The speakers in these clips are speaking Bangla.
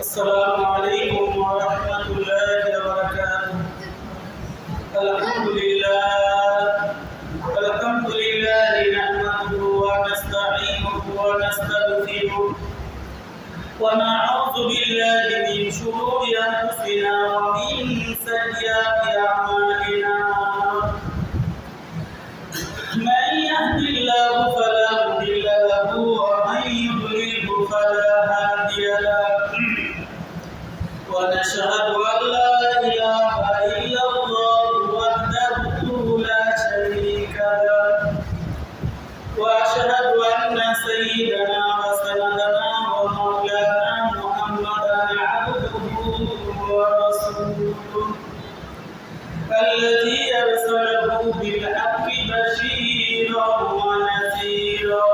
السلام عليكم ورحمة الله وبركاته. الحمد لله نحمده ونستعينه ونستغفره ونعوذ بالله من شرور أنفسنا ومن سيئات أعمالنا. من يهد الله فلا مضل له ومن يضلل فلا هادي له. ونشهد أن لا إله إلا الله وحده لا شريك له. وأشهد أن سيدنا وسندنا ومولانا محمدا عبده ورسوله الذي أرسله بالحق بشيرا ونذيرا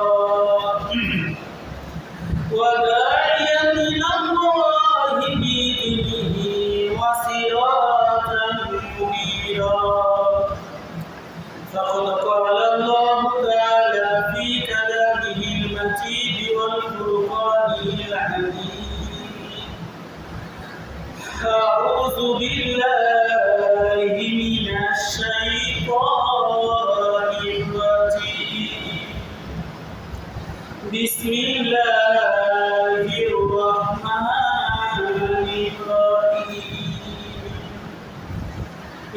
وداعيا إلى الله بإذنه وسراجا منيرا. فقد قال الله تعالى في كلامه المجيد والفرقانه الحميد: أعوذ بالله من الشيطان الرجيم. بسم الله الرحمن الرحيم.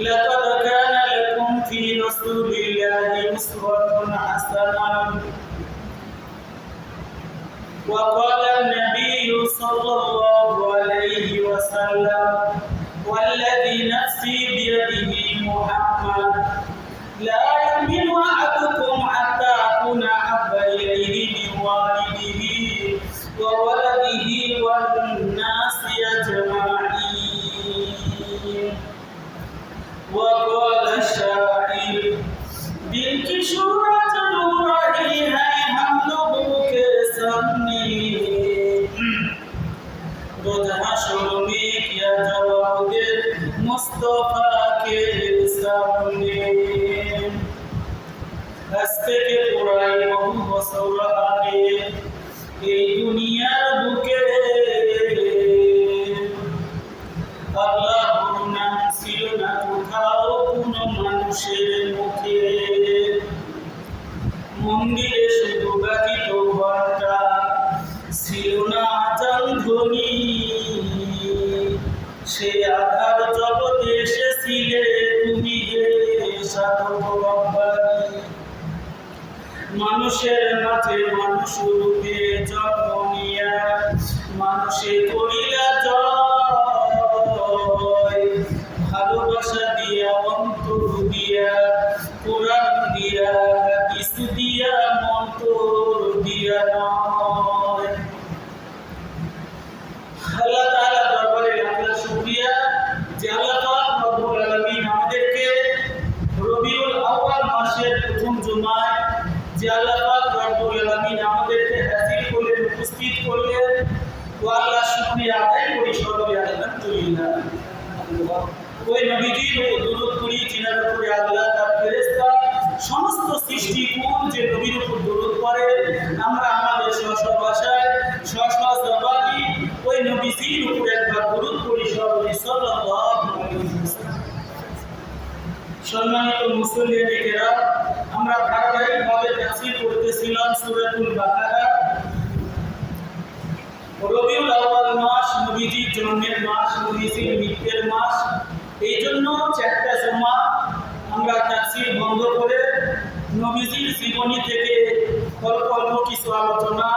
لقد كان لكم في رسول الله أسوة حسنة. وقال النبي صلى الله عليه وسلم: والذي نفسي بيده محمد لا يؤمن أحدكم حتى أكون أحب إليه من والده وولده والناس أجمعين. وقال الشاعر: بنت شورت نوره هم लोगों के सामने रोज हशर में किया जवाब दे मुस्तफा के सामने। हंसते के पुराई बहु बसौर आगे এই দুনিয়ার বুকে আল্লাহর নাম ছিল না কোথাও কোনো মানুষের মুখে। মন্দিরে শুধু ব্যতীত ঘন্টা ছিল না আজান ধ্বনি। সে আধার জগতে এসেছিলে তুমি হে সাধক রব্বানী। মানুষের মাঝে মানুষ রূপে জন্ম নিয়া মানুষে করিলা জয়। ভালোবাসা দিয়া অন্তর দিয়া কোরআন দিয়া হাদিস দিয়া মন্তর দিয়া নয়। আল্লাহ তাআলা দরবারে লাখ লাখ শুকরিয়া যে আল্লাহ পাক রব্বুল আলামিন আমাদেরকে রবিউল আউয়াল মাসের প্রথম জুমায় যে আল্লাহ পাক রব্বুল আলামিন আমাদেরকে হাজির করলেন, উপস্থিত করলেন। ও আল্লাহ শুকরিয়া আদায় করি সকলে আলহামদুলিল্লাহ। ওই নবীজির উপর দরুদ করি যিনার উপরে আল্লাহ তার ফেরেশতা সমস্ত সৃষ্টিকুল যে নবীর উপর দরুদ পড়ে। আমরা আমাদের স্ব ভাষায় স্ব জবানি ওই নবীজির উপর একবার দরুদ করি সকলে সাল্লাল্লাহু আলাইহি ওয়াসাল্লাম। সম্মানিত মুসল্লিয়ানে কেরাম, আমরা ধারাবাহিকভাবে তাফসীর করতেছিলাম সূরাতুল বাকারা। রবিউল আউয়াল মাস নবীজির জন্মের মাস, নবীজির মৃত্যুর মাস। এই জন্য চারটা জুমা আমরা তাফসীর বন্ধ করে নবীজির জীবনী থেকে অল্প অল্প কিছু আলোচনা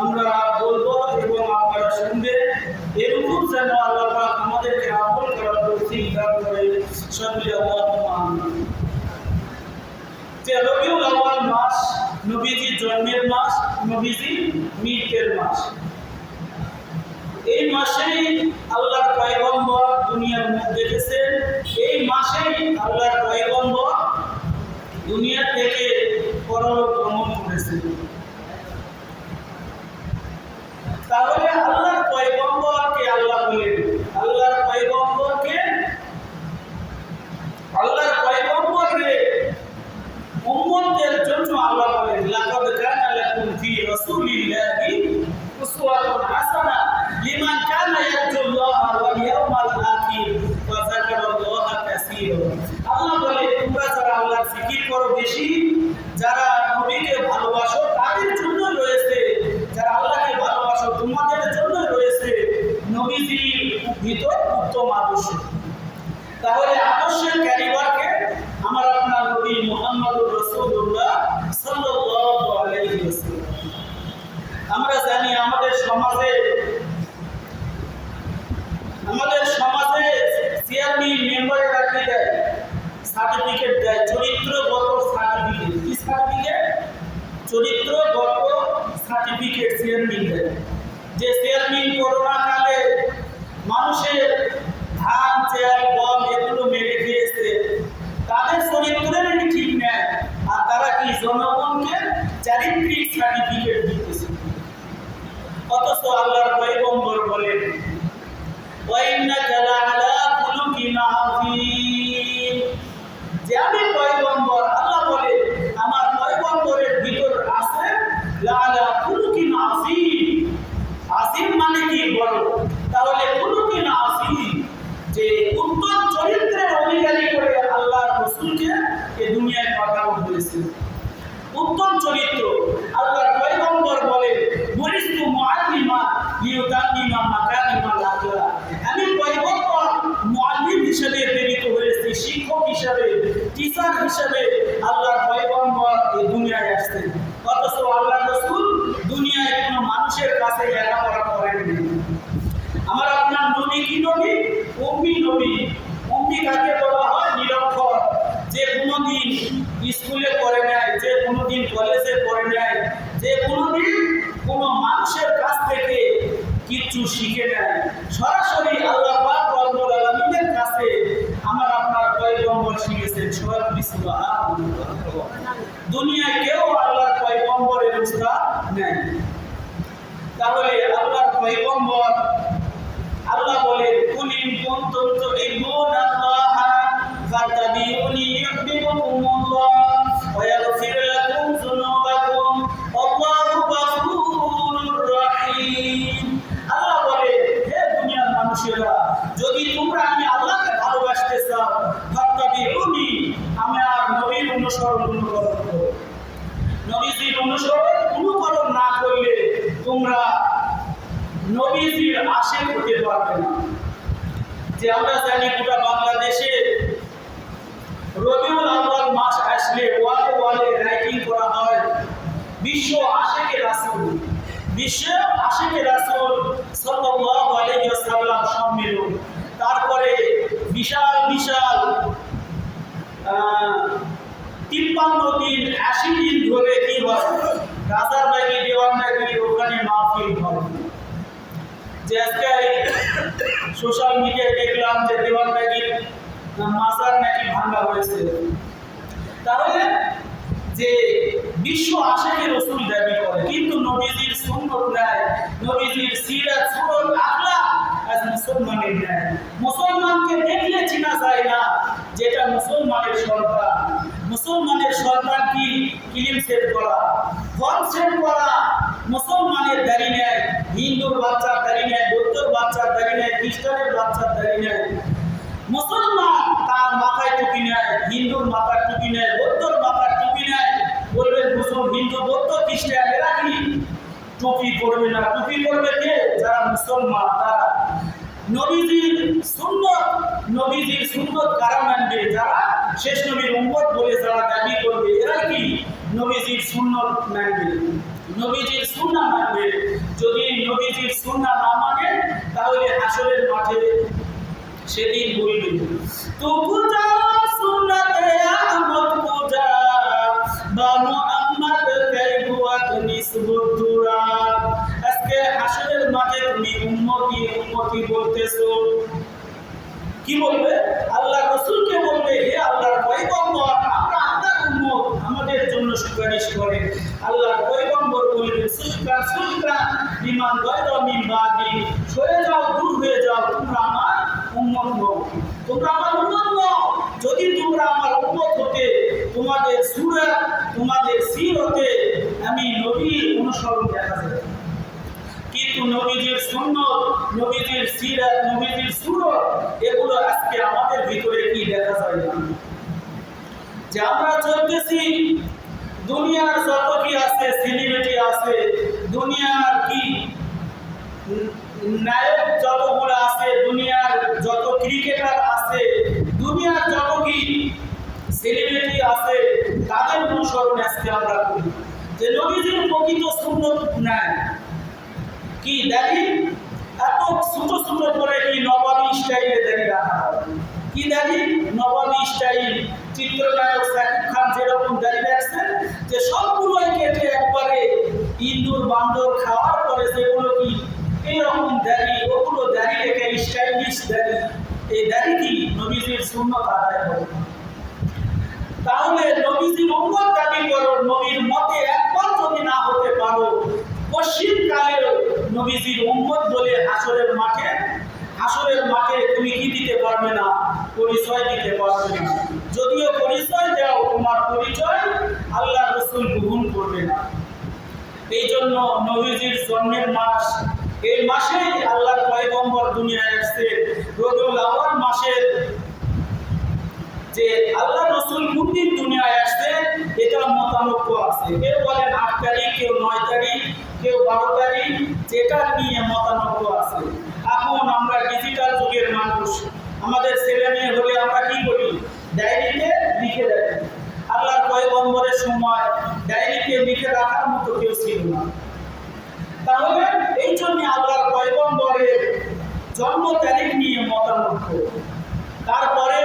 আমরা বলবো এবং আপনারা শুনবেন। এরকম যেন আল্লাহ পাক আমাদেরকে আমল করার তৌফিক দান করে সকলে আল্লাহুম্মা আমিন। যে রবিউল আউয়াল মাস নবীজির জন্মের মাস, নবীজির মৃত্যুর মাস। এই মাসেই আল্লাহর পয়গম্বর দুনিয়ার মুখ দেখেছেন। এই মাসেই আল্লাহর পয়গম্বর দুনিয়া থেকে পরলোক গমন করেছেন। তাহলে আল্লাহর পয়গম্বরকে আল্লাহ বলেন, আল্লাহর পয়গম্বরকে আল্লাহর পয়গম্বরকে উম্মতের জন্য আল্লাহ বলেন লাকাদ কানা লাকুম ফি রাসূলিল্লাহি উসওয়াতুন হাসানাহ লিমান কানা তোমাদের জন্য রয়েছে নবীজির ভিতর উত্তম আদর্শ। তাহলে আদর্শের ক্যারিবারকে আমার আপনার নবী মুহাম্মদুর রাসূলুল্লাহ সাল্লাল্লাহু আলাইহি ওয়াসাল্লাম। আমরা জানি আমাদের সমাজে চেয়ারম্যান মেম্বাররা কি দেয়? সার্টিফিকেট দেয়, চরিত্রগত সার্টিফিকেট। কি সার্টিফিকেট? চরিত্রগত সার্টিফিকেট চেয়ারম্যান দেয়। যে চেয়ারম্যান করোনা কালে মানুষের ধান চাল গম এগুলো মেরে খেয়েছে, তাদের চরিত্রের ঠিক নেয়, আর তারা কি জনগণকে চারিত্রিক সার্টিফিকেট দিতেছে। অথচ আল্লাহর পয়গম্বর বলেন যে আমি পয়গম্বর, আল্লাহ বলে আমার পয়গম্বরের ভিতর আছে লাআলা খুলুকিন আযীম। আযীম মানে কি? বড়। তাহলে খুলুকিন আযীম, যে উত্তম চরিত্রের অধিকারী করে আল্লাহর রাসূলকে এই দুনিয়ায় পাঠানো হয়েছে। উত্তম চরিত্র। আল্লাহর পয়গম্বর বলে বুইস্তু মুআল্লিমা লিউতাম্মিমা মাকারিমাল আখলাক। আমি পয়গম্বর মুআল্লিম হিসেবে প্রেরিত হয়েছি, শিক্ষক হিসেবে, টিচার হিসেবে আল্লাহর পয়গম্বর এই দুনিয়ায় আসছেন। অথচ আল্লাহর রাসূল দুনিয়ায় কোনো মানুষের কাছে লেখাপড়া করেননি। আমার আপনার নবী কি নবী? উম্মি নবী। উম্মি কাকে বলা হয়? নিরক্ষর, যে কোনোদিন স্কুলে পড়ে নাই, যে কোনোদিন কলেজে পড়ে নাই, যে কোনোদিন কোনো মানুষের কাছ থেকে কিছু শিখে নেয়। সরাসরি আল্লাহ পাক রব্বুল আলামিনের কাছে আমার আপনার পয়গম্বর শিখেছেন। সুবহানাল্লাহ। দুনিয়ায় কেউ আল্লাহর পয়গম্বরের উস্তাদ নেই। তাহলে আল্লাহর পয়গম্বর, আল্লাহ বলে কুলিন কুনতুম তুহিব্বুনাল্লাহ ফাত্তাবিউনি ইউহিব্বুকুমুল্লাহ ওয়া ইয়াগফির লাকুম যুনুবাকুম আল্লাহু গফুরুর রহিম। আল্লাহ বলে হে দুনিয়ার মানুষেরা, যদি তোমরা আমি আল্লাহকে ভালোবাসতে চাও, ফাত্তাবিউনি, আমার নবীর অনুকরণ করো। নবীজির অনুকরণ না করলে তোমরা নবীজির আশিক হতে পারবে না। যে আমরা জানি গোটা বাংলাদেশে রবিউল আউয়াল মাস আসলে ওয়ালে ওয়ালে রাইটিং করা হয় বিশ্ব আশিকে রাসূল, বিশ্ব আশিকে রাসূল সাল্লাল্লাহু আলাইহি ওয়াসাল্লাম সম্মেলন। তারপরে বিশাল বিশাল 53 দিন 80 দিন ধরে কি হয়? রাজারবাগি দেওয়ানবাগি ওখানে মাহফিল হয়। যে আজকে সোশ্যাল মিডিয়ায় দেখলাম যে দেওয়ানবাগির মাজার নাকি ভাঙা হয়েছে। তাহলে যে বিশ্ব আশিকে রাসূল দাবি করে, কিন্তু নবীজির সুন্নাত নাই, নবীজির সিরাত সুরত আখলাক আজ মুসলমানের নাই। মুসলমানকে দেখলে চেনা যায় না যেটা মুসলমানের সন্তান। মুসলমানের সন্তান কি? ক্লিন সেট করা, ফর্ম সেট করা। মুসলমানের দাড়ি নেয়, হিন্দুর বাচ্চার দাড়ি নেয়, বৌদ্ধর বাচ্চার দাড়ি নেয়, খ্রিস্টানের বাচ্চার দাড়ি নেয়। মুসলমান তার মাথায় টুপি নেয়, হিন্দুর মাথায় টুপি নেয়, বৌদ্ধর মাথায় টুপি নেয়। বলবেন মুসলমান, হিন্দু, বৌদ্ধ, খ্রিস্টান এরা কি টুপি পরবে না? টুপি পরবে কে? যারা মুসলমান তারা। নবীজির সুন্নত কারা মানবে? যারা শেষ নবীর উম্মত বলে যারা দাবি করবে, এরা কি নবীজির সুন্নত মানবে, নবীজির সুন্নাহ মানবে। যদি নবীজির সুন্নাহ না মানে তাহলে হাসরের মাঠে সেদিন বলবে তো পূজা সুন্নাতে আহমদ পূজা বা মুহাম্মদ কাইবুয়াত নিসবুতুরা। আজকে হাসরের মাঠে তুমি উম্মতি বলতেছো, কি বলবে? আল্লাহ রাসূলকে বলবে হে আল্লাহর পয়গম্বর, আমরা আপনার উম্মত, আমাদের জন্য সুপারিশ করেন। আল্লাহর পয়গম্বর বলবেন সুলকা বিমান গায়রা মিন বাদি, সরে যাও, দূর হয়ে যাও, তোমরা আমার উম্মত নও, তোমরা আমার উম্মত নও। যদি তোমরা আমার উম্মত হতে তোমাদের সূরা, তোমাদের সিরতে আমি নবীর অনুসরণ দেখা যায়। কিন্তু নবীজির সুন্নাত, নবীজির সিরাত, নবীজির সূরত এগুলো আজকে আমাদের ভিতরে কি দেখা যায় না। যে আমরা চলতেছি দুনিয়ার যত কি আছে, সেলিব্রিটি আছে, দুনিয়ার কি নায়ক যতগুলো আছে, দুনিয়ার যত ক্রিকেটার আছে, দুনিয়ার যত কি সেলিব্রিটি আছে, তাদের অনুসরণ আজকে আমরা করি। যে নবীজির প্রকৃত সুন্নত নাই কি দাড়ি, এত ছোট ছোট করে কি নবাবী স্টাইলে দাড়ি রাখা হয়, কি দাড়ি নবাবী স্টাইল। চিত্রনায়ক শাকিব খান যেরকম দাড়ি রাখছেন, যে সবগুলোই কেটে একবারে ইন্দুর বান্দর খাওয়ার পরে সেগুলো কি এইরকম দাড়ি, ওগুলো দাড়ি রেখে স্টাইলিশ দাড়ি, এই দাড়ি কি নবীজির সুন্নত আদায় করে। তাহলে নবীজির উম্মত দাবি করো, নবীর মতে একবার যদি না হতে পারো, পশ্চিমকালে নবীজির উম্মত বলে হাসরের মাঠে তুমি কি দিতে পারবে না, পরিচয় দিতে পারবে না। যদিও পরিচয় দাও, তোমার পরিচয় আল্লাহ রাসূল গ্রহণ করবে না। এই জন্য নবীজির জন্মের মাস, এই মাসেই আল্লাহর পয়গম্বর দুনিয়ায় আসছে। রবিউল আউয়াল মাসের যে আল্লাহ রাসূল কোন দিন দুনিয়ায় আসছে, এটা মতানৈক্য আছে। কেউ বলেন 8 তারিখ, কেউ 9 তারিখ, কেউ 12 তারিখ, যেটা নিয়ে মতানৈক্য আছে। এখন আমরা ডিজিটাল যুগের মানুষ, আমাদের ছেলে মেয়ে হলে আমরা কি করি, ডায়েরিতে লিখে রাখি। আল্লাহর পয়গম্বরের সময় ডায়েরিতে লিখে রাখার মতো কেউ ছিল না। তাহলে এই জন্য আল্লাহর পয়গম্বরের জন্ম তারিখ নিয়ে মতানৈক্য। তারপরে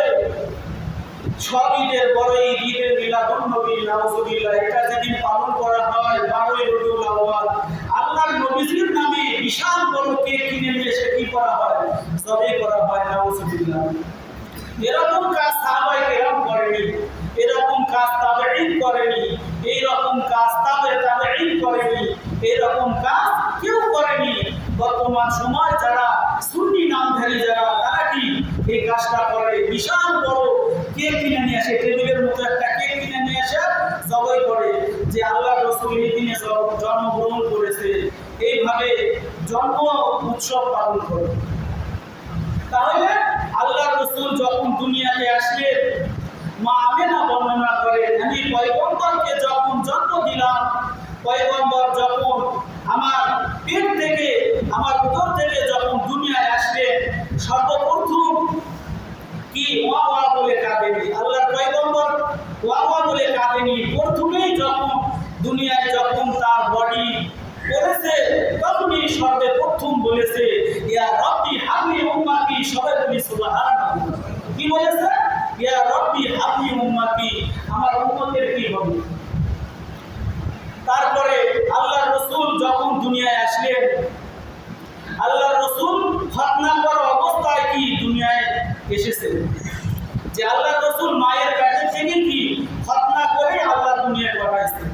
সব ঈদের বড় ঈদ, ঈদের মিলাদুন নবী, নাউজুবিল্লাহ, এটা যেদিন পালন করা হয় 12ই রবিউল আউয়াল, আল্লাহর নবীজির নামে বিশাল বড় কেক কিনে নিয়ে এসে কি করা হয়, জবাই করা হয়, নাউজুবিল্লাহ। এরকম কাজ সাহাবায়ে কেরাম করেনি, এরকম কাজ তাবেঈন করেনি, এইরকম কাজ তাবেঈন করেনি, এরকম কাজ কেউ করেনি। বর্তমান সময় যারা সুন্নি নামধারী যারা, তারা কি এই কাজটা করে, বিশাল বড় কেক কিনে নিয়ে আসে, টেবিলের মতো একটা কেক কিনে নিয়ে আসে জবাই করে, যে আল্লাহ রাসূল এই দিনে জন্মগ্রহণ করেছে, এইভাবে জন্ম উৎসব পালন করে। তাহলে আল্লাহ রাসূল যখন দুনিয়াতে আসলেন, মা আমেনা বর্ণনা করেন, আমি পয়গম্বরকে যখন জন্ম দিলাম, পয়গম্বর যখন আমার পেট থেকে, আমার উদর থেকে যখন দুনিয়ায় আসলেন, সর্বপ্রথম কি ওয়া ওয়া বলে কাঁদেনি। আল্লাহর পয়গম্বর ওয়া ওয়া বলে কাঁদেনি। প্রথমেই যখন দুনিয়ায় যখন তার বডি করেছে, তখনই সর্বপ্রথম বলেছে ইয়া রব্বি হাবলি উম্মতি, সবাই বলি সুবহানাল্লাহ। কি বলেছে? ইয়া রব্বি হাবলি উম্মতি, আমার উম্মতের কি হবে। তারপরে আল্লাহর রাসূল যখন দুনিয়ায় আসলেন, আল্লাহর রাসূল খতনা করা অবস্থায় কি দুনিয়ায় এসেছেন, যে আল্লাহর রাসূল মায়ের পেটে থেকে কি খতনা করে আল্লাহ দুনিয়ায় পাঠাইছেন।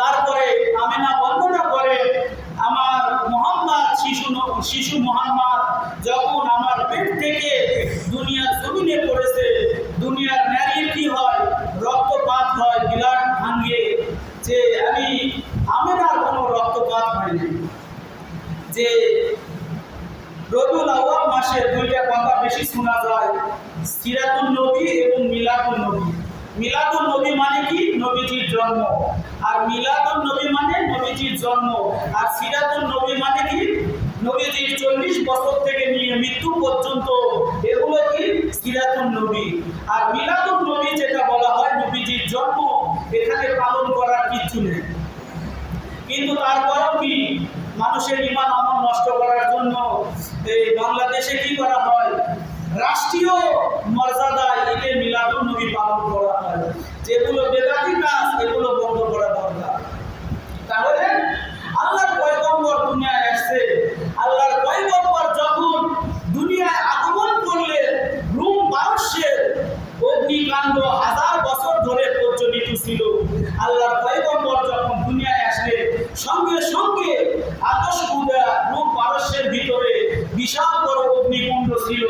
তারপরে আমিনা বর্ণনা করে, আমার মুহাম্মদ শিশু মুহাম্মদ যখন আমার পেট থেকে দুনিয়ার জমিনে পড়েছে, দুনিয়ার নারীর কি হয়, রক্তপাত হয়, ব্লাড ভাঙে, যে আমি আমিনার কোনো রক্তপাত হয়নি। যে রবিউল আউয়াল মাসে দুইটা কথা বেশি শোনা যায়, সিরাতুন নবী এবং মিলাদুন নবী। মিলাদুন নবী মানে কি, নবীজির জন্ম, আর মিলাদুন নবী মানে নবীজির জন্ম, আর সিরাতুন নবী মানে কি, নবীজির 40 বছর থেকে নিয়ে মৃত্যু পর্যন্ত, এগুলো কি সিরাতুন নবী। আর মিলাদুন নবী যেটা বলা হয় নবীজির জন্ম, এখানে পালন করার কিছু নেই। কিন্তু তারপরেও কি মানুষের ঈমান আমল নষ্ট করার জন্য এই বাংলাদেশে কি করা হয়, রাষ্ট্রীয় মর্যাদায় ঈদে মিলাদুন নবী পালন করা হয়। যেগুলো বেদাতি কাজ, এগুলো বন্ধ করা দরকার। তাহলে আল্লাহর পয়গম্বর দুনিয়ায় আসছে, আল্লাহর পয়গম্বর যখন দুনিয়ায় আগমন করলেন, রোম পারস্যের অগ্নিকাণ্ড 1000 বছর ধরে প্রচলিত ছিল। আল্লাহর পয়গম্বর যখন দুনিয়ায় আসলেন, সঙ্গে সঙ্গে আতশকুদা রোম পারস্যের ভিতরে বিশাল বড় অগ্নিকুণ্ড ছিল,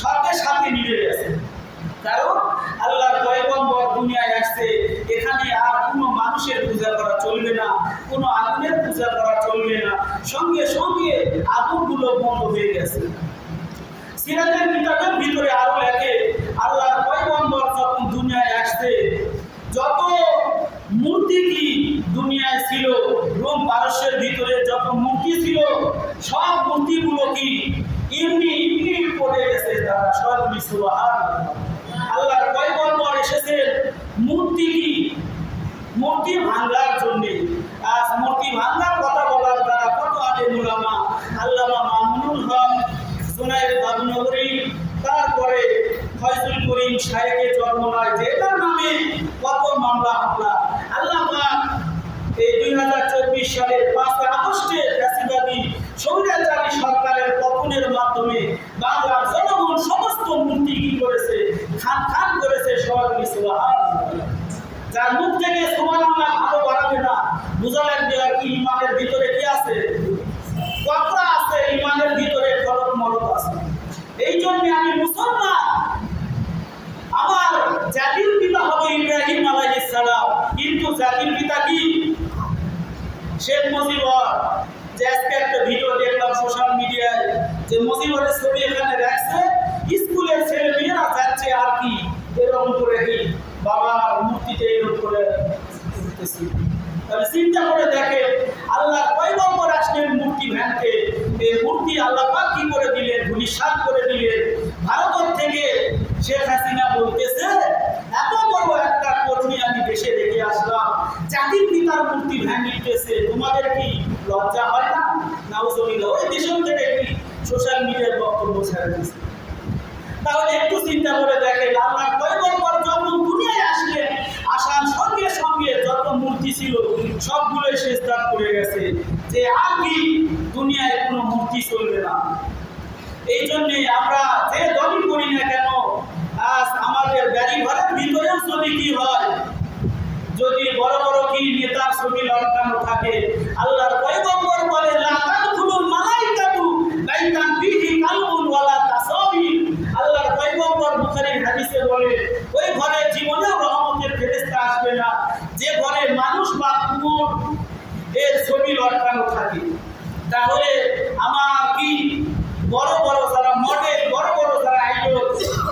সাথে সাথে নিভে গেছে। কারণ আল্লাহর পয়গম্বর দুনিয়ায় আসছে, এখানে আর কোনো মানুষের পূজা করা চলবে না, কোনো আগুনের পূজা করা চলবে না, সঙ্গে সঙ্গে আগুনগুলো বন্ধ হয়ে গেছে। সিরাতের কিতাবের ভিতরে আরো লেখে, আল্লাহর পয়গম্বর যখন দুনিয়ায় আসছে, যত মূর্তি কি দুনিয়ায় ছিল, রোম পারস্যের ভিতরে যত মূর্তি ছিল, সব মূর্তিগুলো কি এমনি এমনি পড়ে গেছে, তারা সব সুবহানাল্লাহ। আল্লাহর পয়গম্বর এসেছেন মূর্তি কি মূর্তি ভাঙার জন্যে। আজ মূর্তি ভাঙার কথা বলার দ্বারা কত আলেম উলামা, আল্লামা মামুনুল হক জুনায়েদ বাবনগরী, তারপরে ফয়জুল করিম সাহেবের জন্মনায় যেটার নামে কত মামলা হামলা। আল্লাহ পাক এই 2024 সালের 5 আগস্টে ফ্যাসিবাদী স্বৈরাচারী সরকারের পতনের মাধ্যমে বাংলার জনগণ সমস্ত মূর্তি কি করেছে, খান খান করেছে। সবাই সুবহানাল্লাহ। যার মুখ থেকে সুবহানাল্লাহ ভালো বাড়াবে না, বুঝা লাগবে আর কি ইমানের ভিতরে কি আছে, কথা আছে, ইমানের ভিতরে খরচ মরদ আছে। এই জন্য আমি মুসলমান, আমার জাতির পিতা হবে ইব্রাহিম আলাইহিস সালাম, কিন্তু জাতির পিতা কি শেখ মুজিবর। যে আজকে একটা ভিডিও দেখলাম সোশ্যাল মিডিয়ায়, যে মুজিবরের ছবি এখানে রাখছে, স্কুলের ছেলে মেয়েরা যাচ্ছে আর কি এরকম করে কি বাবার মূর্তিতে এরকম করে করতেছি। তাহলে চিন্তা করে দেখে আল্লাহর পয়গম্বর আসলেন মূর্তি ভাঙতে, এই মূর্তি আল্লাহ পাক কি করে দিলেন, ধূলিসাৎ করে দিলেন। ভারতের থেকে শেখ হাসিনা বলতেছে এত বড় একটা কর্মী আমি দেশে রেখে আসলাম, জাতির পিতার মূর্তি ভাঙিতেছে, তোমাদের কি লজ্জা হয় না? নাউজুবিল্লাহ। ওই দেশের থেকে কি সোশ্যাল মিডিয়ার বক্তব্য ছেড়ে দিচ্ছে। তাহলে একটু চিন্তা করে দেখেন, আল্লাহর পয়গম্বর যখন দুনিয়ায় আসলেন, আসার সঙ্গে সঙ্গে যত মূর্তি ছিল সবগুলোই সেজদা করে গেছে, যে আর কি দুনিয়ায় কোনো মূর্তি চলবে না। এই জন্য আমরা যে দলই করি না কেন, আজ আমাদের বাড়ি ঘরের ভিতরেও যদি কি হয়, যদি বড় বড় কি নেতার ছবি লটকানো থাকে, আল্লাহর পয়গম্বর বলে লা তাদখুলুল মালাইকাতু বাইতান ফিহি কালবুন ওয়ালা তাসাবির। আল্লাহর পয়গম্বর বুখারীর হাদিসে বলে ওই ঘরে জীবনেও রহমতের ফেরেশতা আসবে না যে ঘরে মানুষ বা কুকুর এর ছবি লটকানো থাকে। তাহলে আমার কি বড় বড় যারা মডেল, বড় বড় যারা আইডল,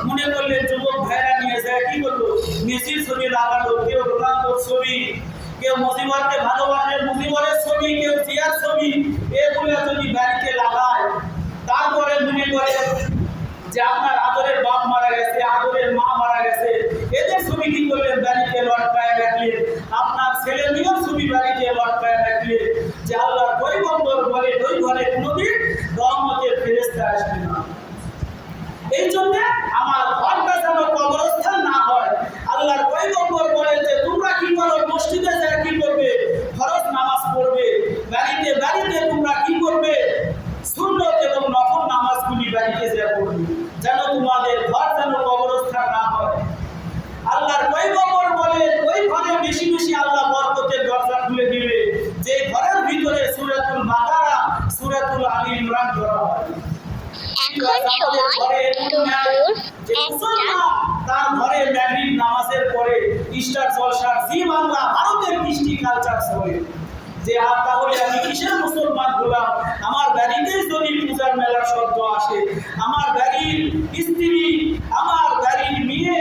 মনে করলেন যুবক ভাইরা নিয়ে যায় কি করলো, মেসির ছবি লাগালো, কেউ রোনালদোর ছবি, কেউ মুজিবরকে ভালোবাসে মুজিবরের ছবি, কেউ জিয়ার ছবি, এগুলো যদি বাড়িতে লাগায়, তারপরে মনে করে যে আপনার আদরের বাপ মারা গেছে, আদরের মা মারা গেছে, এদের ছবি কি করলেন বাড়িতে লটকায় রাখলেন, আপনার ছেলে মেয়ের ছবি বাড়িতে লটকায় রাখলেন, যে আল্লাহর পয়গম্বর বলে ওই ঘরে কোনোদিন রহমতের ফেরেশতা আসবে না। এই জন্য আমার ঘরটা যেন কবরস্থান না হয়। আল্লাহর পয়গম্বর বলে যে তোমরা কি করো, মসজিদে যায় কি করবে, ফরজ নামাজ পড়বে, বাড়িতে বাড়িতে তোমরা কি করবে, সুন্নত এবং নফল নামাজগুলি বাড়িতে যায় পড়বে, যেন তোমাদের ঘর যেন কবরস্থান না হয়। আল্লাহর পয়গম্বর বলে ওই ঘরে বেশি বেশি আল্লাহ বরকতের দরজা খুলে দিবে যে ঘরের ভিতরে সূরাতুল বাকারা, সূরাতুল আলী ইমরান পড়া হয়। তার ঘরে ম্যাগরিব নামাজের পরে স্টার জলসার জি বাংলা ভারতের কৃষ্টি কালচার চলে, যে আর তাহলে আমি কিসের মুসলমান হলাম? আমার বাড়িতে যদি পূজার মেলার শব্দ আসে, আমার বাড়ির স্ত্রী, আমার বাড়ির মেয়ে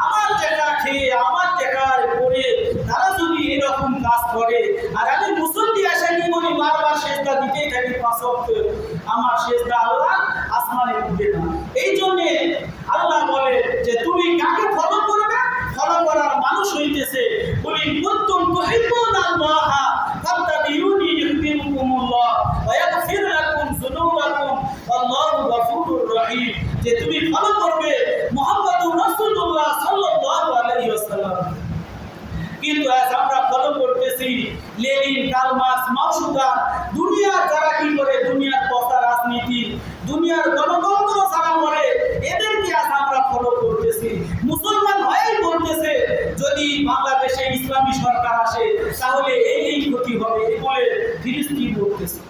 আমার টাকা খেয়ে আমার টাকার পরে তারা যদি এরকম কাজ করে, আর আমি মুসল্লি আসে কি বলি বারবার সেজদা দিতেই থাকি 5 ওয়াক্ত, আমার সেজদা আল্লাহ আসমানে উঠবে না। এই জন্য আল্লাহ বলে যে তুমি কাকে ফলো করবে, ফলো করার মানুষ হইতেছে বলি কুনতুম তুহিব্বুনাল্লাহ ফাত্তাবিউনি ইউহিব্বুকুমুল্লাহ ওয়া ইয়াগফির লাকুম যুনুবাকুম আল্লাহু গফুরুর রহিম। যে তুমি ফলো করবে মুহাম্মদুর রাসূলুল্লাহ সাল্লাল্লাহু আলাইহি ওয়াসাল্লাম। কিন্তু আজ আমরা ফলো করতেছি লেনিন, কার্ল মার্কস, মাও সেতুং, দুনিয়ার যারা কি করে, দুনিয়ার কথা রাজনীতি, দুনিয়ার গণতন্ত্র যারা করে, এদেরকে আজ আমরা ফলো করতেছি। মুসলমান হয়েই বলতেছে যদি বাংলাদেশে ইসলামী সরকার আসে তাহলে এই ক্ষতি হবে, এই বলে ফিলিস্তিন বলতেছে।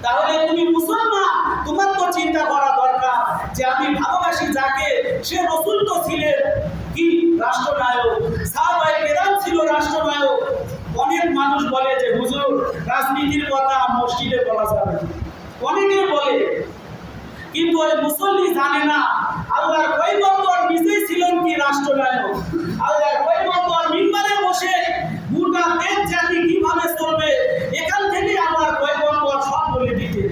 তাহলে তুমি মুসলমান, তোমার তো চিন্তা করা দরকার যে আমি ভালোবাসি যাকে, সে রাসূল তো ছিলেন কি রাষ্ট্রনায়ক, সাহাবায়ে কেরাম ছিল রাষ্ট্রনায়ক। অনেক মানুষ বলে যে হুজুর রাজনীতির কথা মসজিদে বলা যাবে না, অনেকে বলে, কিন্তু ওই মুসল্লি জানে না আল্লাহর পয়গম্বর নিজেই ছিলেন কি রাষ্ট্রনায়ক। আল্লাহর পয়গম্বর মিম্বারে বসে গোটা দেশ জাতি কিভাবে চলবে এখান থেকে আল্লাহর পয়গম্বর সব বলে দিতে।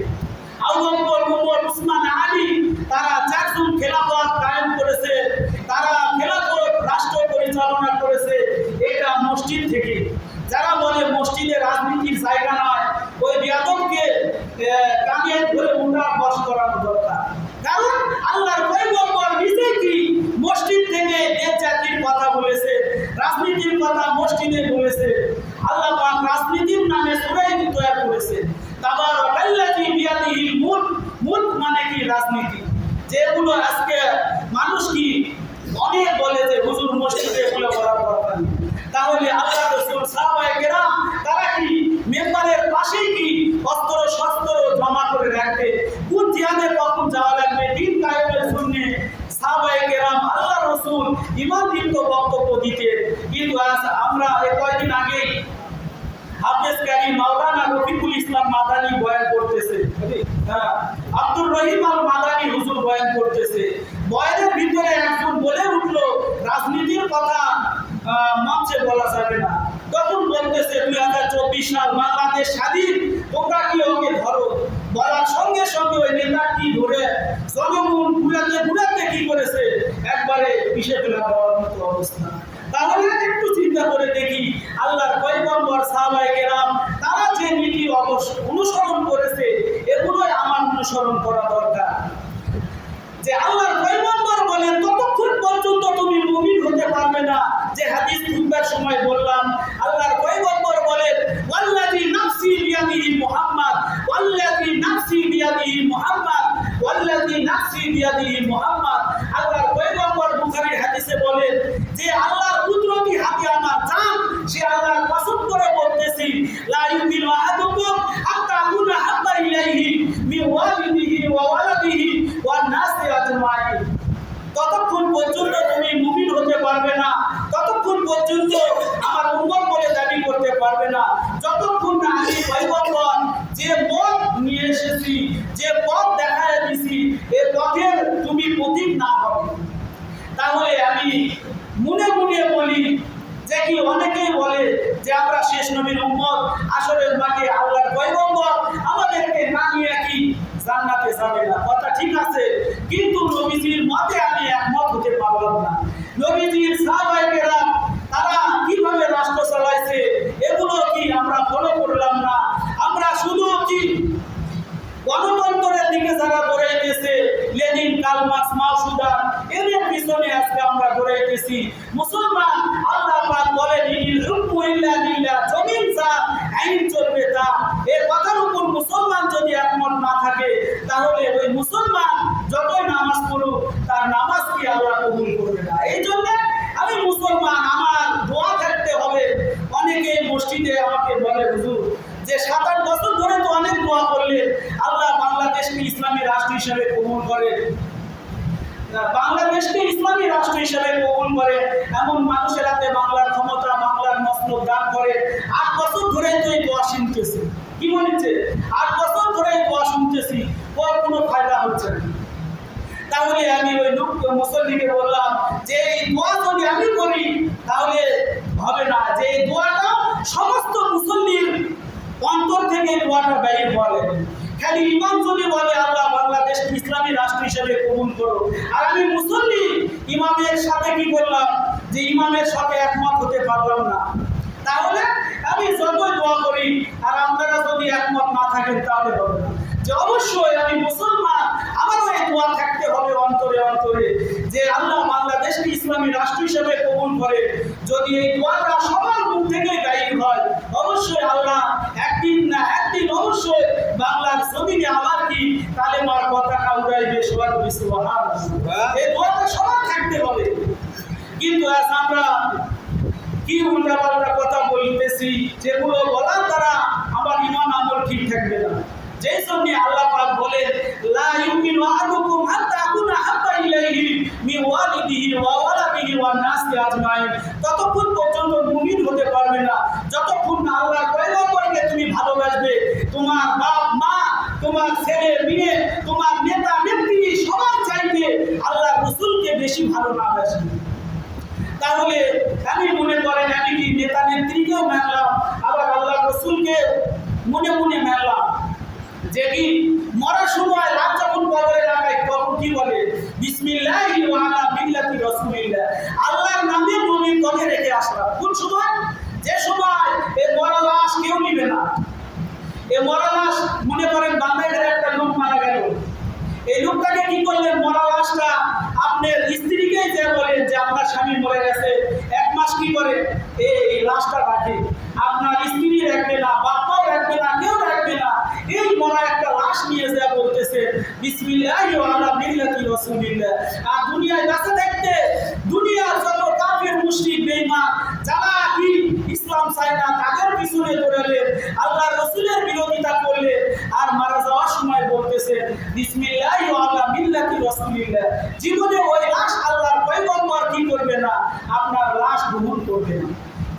আগে ধরে উঠা বস করানো দরকার। কারণ আল্লাহর পয়গম্বর নিজেই কি মসজিদ থেকে দেশ জাতির কথা বলেছে, রাজনীতির কথা মসজিদে বলেছে। আল্লাহ পাক রাজনীতির নামে সূরা তৈরি করেছে। তাবারাকাল্লাযী বিয়াদিহিল মুলক, মুলক মানে কি রাজনীতি, যেগুলো আজকে মানুষ কি অনেক বলে যে হুজুর মসজিদে এগুলো করার দরকার নেই। তাহলে আল্লাহ রাসূল সাহাবায়ে কেরাম তারা কি মেম্বারের পাশেই কি অস্ত্র শস্ত্র জমা করে রাখবে, কোন জিহাদে কখন যাওয়া লাগবে, দিন কায়েমের জন্য সাহাবায়ে কেরাম আল্লাহ রাসূল ইমানদীপ্ত বক্তব্য দিতেন। কিন্তু আজ আমরা কয়েকদিন আগে হাফেজ কারি মাওলানা রফিকুল ইসলাম মাদানী বয়ান করতেছে, আব্দুর রহিম আল মাদানী হুজুর বয়ান করতেছে। বয়ানের ভিতরে একজন বলে উঠলো রাজনীতির কথা মঞ্চে বলা যাবে না। তখন বলতেছে 2024 সাল বাংলাদেশ স্বাধীন, তোমরা কি ওকে ধরো। বলার সঙ্গে সঙ্গে ওই নেতা কি ধরে জনগণ ঘুরাতে কি করেছে, একবারে পিষে ফেলা দেওয়ার মতো অবস্থা। তাহলে একটু চিন্তা করে দেখি আল্লাহর পয়গম্বর সাহাবায়ে কেরাম তারা যে নীতি অনুসরণ করেছে এগুলোই আমার অনুসরণ করা দরকার। যে আল্লাহর পয়গম্বর বলেন ততক্ষণ পর্যন্ত তুমি মুমিন হতে পারবে না, যে হাদিস খুতবার সময় বললাম। আল্লাহর পয়গম্বর বলেন ওয়াল্লাযী নাফসি বিয়াদিহি মুহাম্মদ, ওয়াল্লাযী নাফসি বিয়াদিহি মুহাম্মদ, ওয়াল্লাযী নাফসি বিয়াদিহি মুহাম্মদ। আল্লাহর পয়গম্বর বুখারীর হাদিসে বলেন যে আল্লাহর কুদরতি হাতে আমার জান, সে আল্লাহর কসম করে বলতেছি লা ইউমিনু আহাদুকুম হাত্তা আকুনা হাব্বা ইলাইহি মিন ওয়ালিদিহি ওয়া ওয়ালাদিহি ওয়ান নাসি আজমাইন। ততক্ষণ পর্যন্ত তুমি মুমিন হতে পারবে না, ততক্ষণ পর্যন্ত আমার উম্মত বলে দাবি করতে পারবে না, যতক্ষণ না আমি পয়গম্বর যে পথ নিয়ে এসেছি, যে পথ দেখায় দিছি, এই পথের তুমি পথিক না হবে। তাহলে আমি মনে মনে বলি যে কি অনেকেই বলে যে আমরা শেষ নবীর উম্মত, আসলে মাকে আল্লাহর পয়গম্বর আমাদেরকে না নিয়ে কি জান্নাতে যাবে না। কথা ঠিক আছে, কিন্তু নবীজির মতে আমি একমত হতে পারলাম না। নবীজির সাহাবায়ে কেরাম তারা কিভাবে রাষ্ট্র চালাইছে এগুলো কি আমরা ফলো করলাম না। আমরা শুধু কি গণতন্ত্রের দিকে যারা দৌড়াইতেছে, লেনিন, কার্ল মার্কস, মাও সুদান, এদের পিছনে আজকে আমরা দৌড়াইতেছি। মুসলমান আল্লাহ পাক বলেন ইনিল হুকমু ইল্লা লিল্লাহ, জমিন যা আইন চলবে তা। এই কথার উপর মুসলমান যদি একমত না থাকে তাহলে ওই মুসলমান যতই নামাজ পড়ুক তার নামাজ কি আল্লাহ কবুল করবে না। এই জন্য আমি মুসলমান, আমার দোয়া থাকতে হবে। অনেকেই মসজিদে আমাকে বলে হুজুর যে 7-8 বছর ধরে তো অনেক দোয়া করলেন, আল্লাহ বাংলাদেশকে ইসলামী রাষ্ট্র হিসেবে কবুল করে, বাংলাদেশকে ইসলামী রাষ্ট্র হিসেবে কবুল করে, এমন মানুষের হাতে বাংলার ক্ষমতা, বাংলার মসনদ দান করে। 8 বছর ধরে তো এই দোয়া শুনতেছি। কি বলেছে? 8 বছর ধরে এই দোয়া শুনতেছি, ওর কোনো ফায়দা হচ্ছে না। তাহলে আমি ওই লোক মুসল্লিকে বললাম যে এই দোয়া যদি আমি করি তাহলে হবে না, যে এই দোয়াটা সমস্ত মুসল্লির অন্তর থেকে দোয়াটা বাইরে বলে। খালি ইমাম যদি বলে আল্লাহ বাংলাদেশ ইসলামী রাষ্ট্র হিসেবে কবুল করো, আর আমি মুসল্লি ইমামের সাথে কি করলাম যে ইমামের সাথে একমত হতে পারলাম না, তাহলে আমি যতই দোয়া করি আর আপনারা যদি একমত না থাকেন তাহলে হবে না। যে অবশ্যই আমি মুসলমান, আমারও এই দোয়া থাকতে হবে অন্তরে অন্তরে যে আল্লাহ বাংলাদেশকে ইসলামী রাষ্ট্র হিসেবে কবুল করে। যদি এই দোয়াটা সবার মুখ থেকে গাইব হয়, অবশ্যই আল্লাহ একদিন না একদিন অবশ্যই বাংলার জমিনে আবার কি কালেমার পতাকা উড়াইবে। সবার সুবহানাল্লাহ, এই দোয়াটা সবার থাকতে হবে। কিন্তু আজ আমরা কি উল্টাপাল্টা কথা বলতেছি, যেগুলো বলার দ্বারা আমার ঈমান আমল ঠিক থাকবে না। যেই জন্য আল্লাহ পাক বলেন লা ইউমিনু আহাদুকুম হাত্তা আকুনা হাব্বা ইলাইহি মিন ওয়ালিদিহি ওয়া ওয়ালাদিহি ওয়ান নাসি আজমাইন। ততক্ষণ পর্যন্ত মুমিন হতে পারবে না যতক্ষণ না আল্লাহর পয়গম্বরকে তুমি ভালোবাসবে, তোমার বাপ মা, তোমার ছেলে মেয়ে, তোমার নেতা নেত্রী সবার চাইতে আল্লাহর রাসূলকে বেশি ভালো না বাসবে। তাহলে আমি মনে করেন আমি কি নেতা নেত্রীকেও মানলাম, আবার আল্লাহর রাসূলকে মনে মনে মানলাম। যে কি মরার সময় রাত যখন কবরে লাগায় তখন কি বলে বিসমিল্লাহি ওয়া আলা মিল্লাতি রাসূলিল্লাহ, আল্লাহর নামে নবী কবরে রেখে আসলাম। কোন সময়? যে সময় এই মরা লাশ কেউ নিবে না। এই মরা লাশ মনে করেন বাংলাদেশের একটা লোক আপনার স্ত্রীকে যে বলেন যে আপনার স্বামী মরে গেছে, 1 মাস কি করে এই লাশটা রাখে, আপনার স্ত্রী রাখবে না, বাপ্পাও রাখবে না, কেউ রাখবে না, এই মরা একটা লাশ নিয়ে যা বলতেছে বিসমিল্লাহি ওয়া আলা মিল্লাতি রাসূলিল্লাহ। আর দুনিয়ায় বাঁচে থাকতে দুনিয়ার যত কাফির মুশরিক বেঈমান যারা কি ইসলাম চায় না তাদের পিছনে দৌড়ালেন, আল্লাহর রাসূলের বিরোধিতা করলেন, আর মারা যাওয়ার সময় বলতেছে বিসমিল্লাহি ওয়া আলা মিল্লাতি রাসূলিল্লাহ। জীবনে ওই লাশ আল্লাহর পয়গম্বর কি করবে না, আপনার লাশ গ্রহণ করবে না।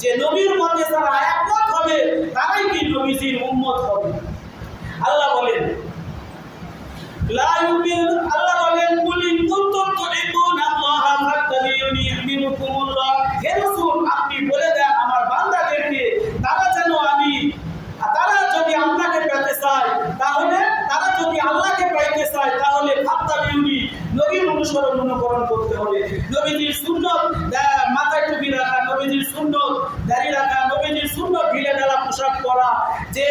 যে নবীর মতে যারা একমত হবে তারাই কি নবীজির উম্মত হবে। আল্লাহ বলেন আল্লাহ বলেন কুল ইন কুনতুম তুহিব্বুনা আল্লাহা ফাত্তাবিউনি ইউহিব্বুকুমুল্লাহ। হে রাসূল আপনি বলে দেন আমার বান্দাদেরকে তারা যেন তারা যদি আপনাকে পেতে চায়, তাহলে তারা যদি আল্লাহকে পাইতে চায় তাহলে ফাত্তাবিউনি নবীর অনুকরণ করতে হবে। নবীজির সুন্নাত মাথায় টুপি রাখা, নবীজির সুন্নাত দাড়ি রাখা, নবীজির সুন্নাত ঢিলে ঢালা পোশাক পরা। যে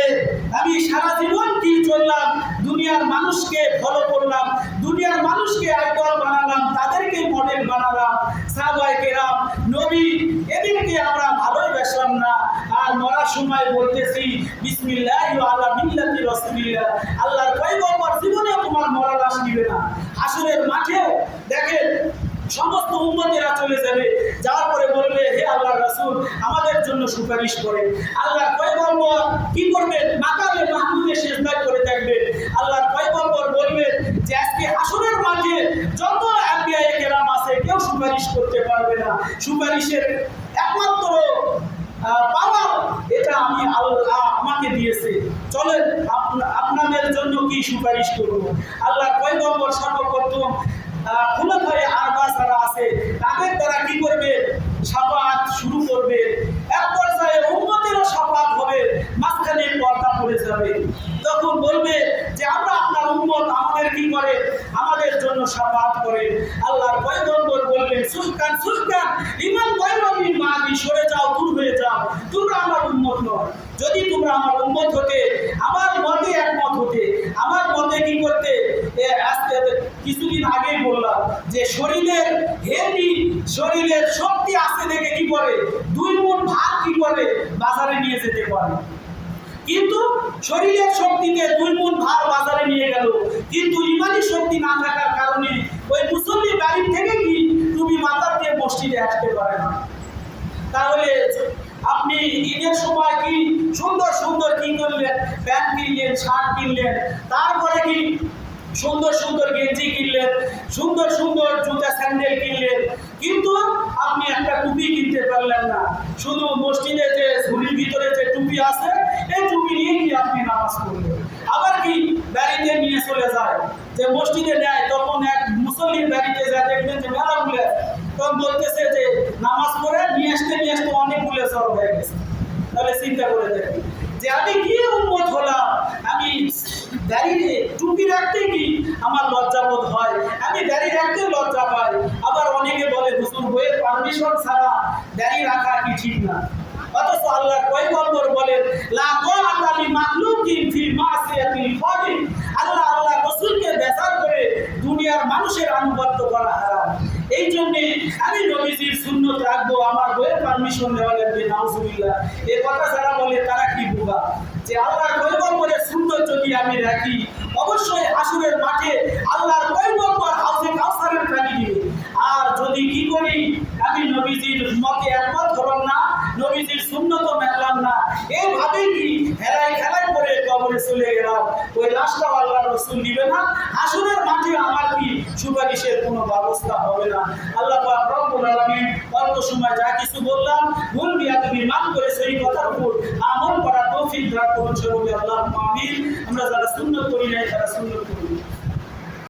আমি সারা জীবন কি চললাম, দুনিয়ার মানুষকে ফলো করলাম, দুনিয়ার মানুষকে আইডল বানালাম, তাদেরকে মডেল বানালাম, সাহাবায়ে কেরাম নবী এদেরকে আমরা ভালোই বাসলাম না, আর মরার সময় বলতেছি বিসমিল্লাহি ওয়া আলা মিল্লাতি রাসূলিল্লাহ। আল্লাহর পয়গম্বর জীবনে তোমার মরা লাশ নিবে না। হাসরের মাঠেও দেখেন সমস্ত উম্মতেরা চলে যাবে, যাওয়ার পরে বলবে হে আল্লাহর রাসূল আমাদের জন্য সুপারিশ করেন। আল্লাহর পয়গম্বর কি করবেন, মাকামে মাহমুদে সিজদায় করে থাকবেন। আল্লাহর পয়গম্বর বলবেন যে আজকে হাসরের মাঠে যত আম্বিয়ায়ে কেরাম আছে কেউ সুপারিশ করতে পারবে না, সুপারিশের একমাত্র পাওয়ার এটা আমি আল্লাহ আমাকে দিয়েছে, চলেন আপনাদের জন্য কি সুপারিশ করব। আল্লাহর পয়গম্বর সর্বপ্রথম খুলাফায়ে আরবা যারা আছে তাদের দ্বারা কি করবে, শাফাআত শুরু করবে। এক পর্যায়ে উম্মতেরও শাফাআত হবে, মাঝখানে পর্দা পড়ে যাবে। তখন বলবে যে আমরা আপনার উম্মত, আমাদের কি করে, আমাদের জন্য শাফাআত করে। আল্লাহর পয়গম্বর বললেন সুহকান সুহকান ইমান গায়রুল মাদি, সরে যাও, দূর হয়ে যাও, তোমরা আমার উম্মত নয়। যদি তোমরা আমার উম্মত হতে, আমার মতে একমত হতে, আমার মতে কি করতে, আজকে কিছুদিন আগেই বললাম যে শরীরের হেলদি, শরীরের শক্তি আছে দেখে কি করে 2 মণ ভাত কি করে বাজারে নিয়ে যেতে পারে, কিন্তু শরীরের শক্তিতে 2 মণ ভাত বাজারে নিয়ে গেল, কিন্তু ইমানি শক্তি না থাকার কারণে ওই মুসল্লি বাড়ি থেকে কি তুমি মাথার দিয়ে মসজিদে আসতে পারে না। তাহলে আপনি ঈদের সময় কি সুন্দর সুন্দর কি করলেন, প্যান্ট কিনলেন, শার্ট কিনলেন, তারপরে কি সুন্দর সুন্দর গেঞ্জি কিনলেন, সুন্দর সুন্দর জুতা স্যান্ডেল কিনলেন, কিন্তু আপনি একটা টুপি কিনতে পারলেন না। শুধু মসজিদে যে ঝুলির ভিতরে যে টুপি আছে এই টুপি নিয়ে কি আপনি নামাজ পড়লেন। আবার কি বাড়িতে নিয়ে চলে যায়, যে মসজিদে নেয়, তখন এক মুসল্লির বাড়িতে যা দেখবেন যে মেলাগুলো, তখন বলতেছে যে নামাজ পড়ে নিয়ে আসতে অনেকগুলো সর হয়ে গেছে। তাহলে চিন্তা করে দেখি যে আমি কি উম্মত হলাম, আমি দাঁড়িয়ে টুপি রাখতে কি আমার লজ্জাবোধ হয়, আমি দাঁড়িয়ে রাখতে লজ্জা পাই। আবার অনেকে বলে হুজুর বইয়ের পারমিশন ছাড়া দাঁড়িয়ে রাখা কি ঠিক না, অথচ আল্লাহর পয়গম্বর বলেন লা তাআতা লি মাখলুকিন ফি মাসিয়াতিল খালিক। আল্লাহ রাসূলকে বেজার করে দুনিয়ার মানুষের আনুগত্য করা হারাম। এই জন্যে আমি নবীজির সুন্নত রাখবো, আমার বইয়ের পারমিশন দেওয়া লাগবে, নাউজুবিল্লাহ। এই কথা যারা বলে তারা কি বোকা, যে আল্লাহর পয়গম্বরের সুন্নত যদি আমি রাখি অবশ্যই হাসরের মাঠে আল্লাহর পয়গম্বর হাউজে কাউসারের পানি দিবে। আর যদি কি করি আমি নবীজির মতে একমত হলাম না, নবীজির সুন্নত মানলাম না, এইভাবে কি হেলাই খেলাই করে কবরে চলে গেলাম, ওই লাশটাও আল্লাহর রাসূল দিবে না, হাসরের মাঠে আমার কি সুপারিশের কোনো ব্যবস্থা হবে না। আল্লাহ পাক রব্বুল আলামিন অল্প সময় যা কিছু বললাম ভুল বিয়াদবি মাফ করে সেই কথার উপর আমল করার তৌফিক দান করুন। সকলে আল্লাহুম্মা আমিন। আমরা যারা সুন্নত করি নাই তারা সুন্নত করি।